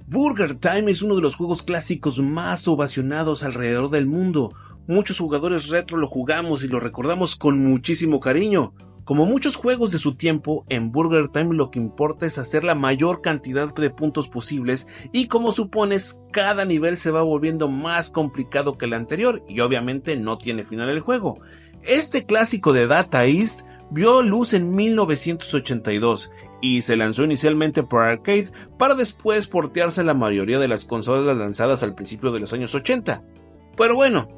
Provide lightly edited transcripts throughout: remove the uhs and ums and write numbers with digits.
Burger Time es uno de los juegos clásicos más ovacionados alrededor del mundo. Muchos jugadores retro lo jugamos y lo recordamos con muchísimo cariño. Como muchos juegos de su tiempo, en Burger Time lo que importa es hacer la mayor cantidad de puntos posibles y, como supones, cada nivel se va volviendo más complicado que el anterior y obviamente no tiene final el juego. Este clásico de Data East vio luz en 1982 y se lanzó inicialmente por arcade para después portearse a la mayoría de las consolas lanzadas al principio de los años 80. Pero bueno,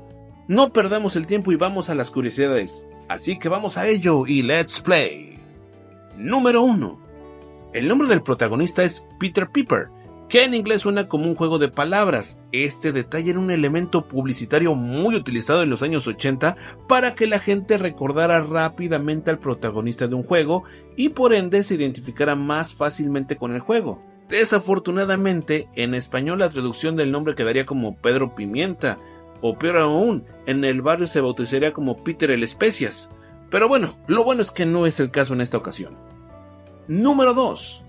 no perdamos el tiempo y vamos a las curiosidades, así que vamos a ello y let's play. Número 1. El nombre del protagonista es Peter Piper, que en inglés suena como un juego de palabras. Este detalle era un elemento publicitario muy utilizado en los años 80 para que la gente recordara rápidamente al protagonista de un juego y por ende se identificara más fácilmente con el juego. Desafortunadamente, en español la traducción del nombre quedaría como Pedro Pimienta, o peor aún, en el barrio se bautizaría como Peter el Especias. Pero bueno, lo bueno es que no es el caso en esta ocasión. Número 2.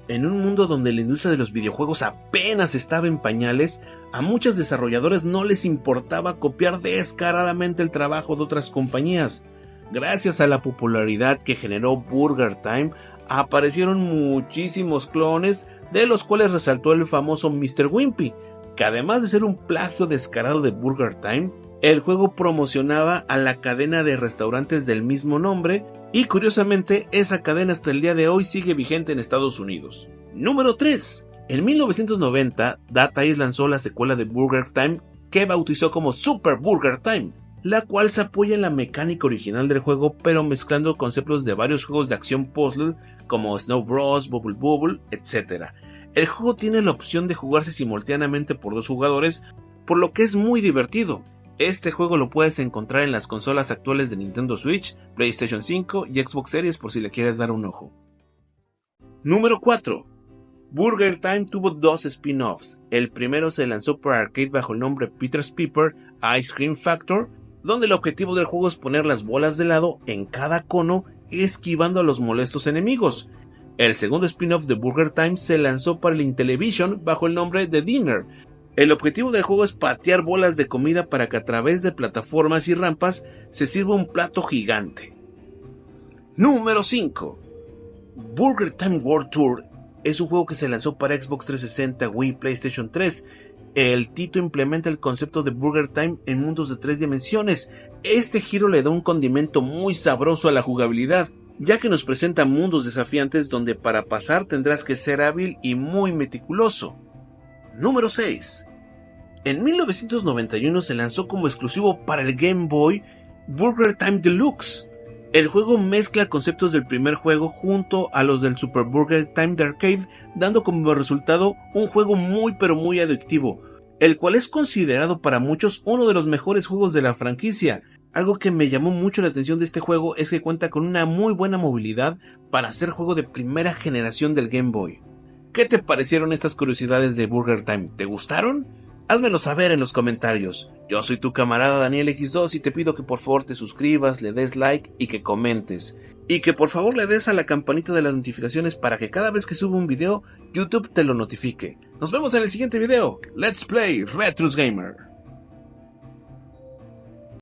En un mundo donde la industria de los videojuegos apenas estaba en pañales, a muchos desarrolladores no les importaba copiar descaradamente el trabajo de otras compañías. Gracias a la popularidad que generó Burger Time, aparecieron muchísimos clones, de los cuales resaltó el famoso Mr. Wimpy, que además de ser un plagio descarado de Burger Time, el juego promocionaba a la cadena de restaurantes del mismo nombre y curiosamente esa cadena hasta el día de hoy sigue vigente en Estados Unidos. Número 3. En 1990, Data East lanzó la secuela de Burger Time que bautizó como Super Burger Time, la cual se apoya en la mecánica original del juego pero mezclando conceptos de varios juegos de acción puzzle como Snow Bros, Bubble Bobble, etc. El juego tiene la opción de jugarse simultáneamente por 2 jugadores, por lo que es muy divertido. Este juego lo puedes encontrar en las consolas actuales de Nintendo Switch, PlayStation 5 y Xbox Series por si le quieres dar un ojo. Número 4. Burger Time tuvo 2 spin-offs. El primero se lanzó por arcade bajo el nombre Peter's Piper Ice Cream Factor, donde el objetivo del juego es poner las bolas de helado en cada cono esquivando a los molestos enemigos. El segundo spin-off de Burger Time se lanzó para el Intellivision bajo el nombre The Dinner. El objetivo del juego es patear bolas de comida para que a través de plataformas y rampas se sirva un plato gigante. Número 5. Burger Time World Tour es un juego que se lanzó para Xbox 360, Wii, PlayStation 3. El título implementa el concepto de Burger Time en mundos de 3 dimensiones. Este giro le da un condimento muy sabroso a la jugabilidad, ya que nos presenta mundos desafiantes donde para pasar tendrás que ser hábil y muy meticuloso. Número 6. En 1991 se lanzó como exclusivo para el Game Boy Burger Time Deluxe. El juego mezcla conceptos del primer juego junto a los del Super Burger Time de arcade, dando como resultado un juego muy pero muy adictivo, el cual es considerado para muchos uno de los mejores juegos de la franquicia. Algo que me llamó mucho la atención de este juego es que cuenta con una muy buena movilidad para ser juego de primera generación del Game Boy. ¿Qué te parecieron estas curiosidades de Burger Time? ¿Te gustaron? Házmelo saber en los comentarios. Yo soy tu camarada Daniel X2 y te pido que por favor te suscribas, le des like y que comentes. Y que por favor le des a la campanita de las notificaciones para que cada vez que suba un video, YouTube te lo notifique. Nos vemos en el siguiente video. Let's play Retrus Gamer.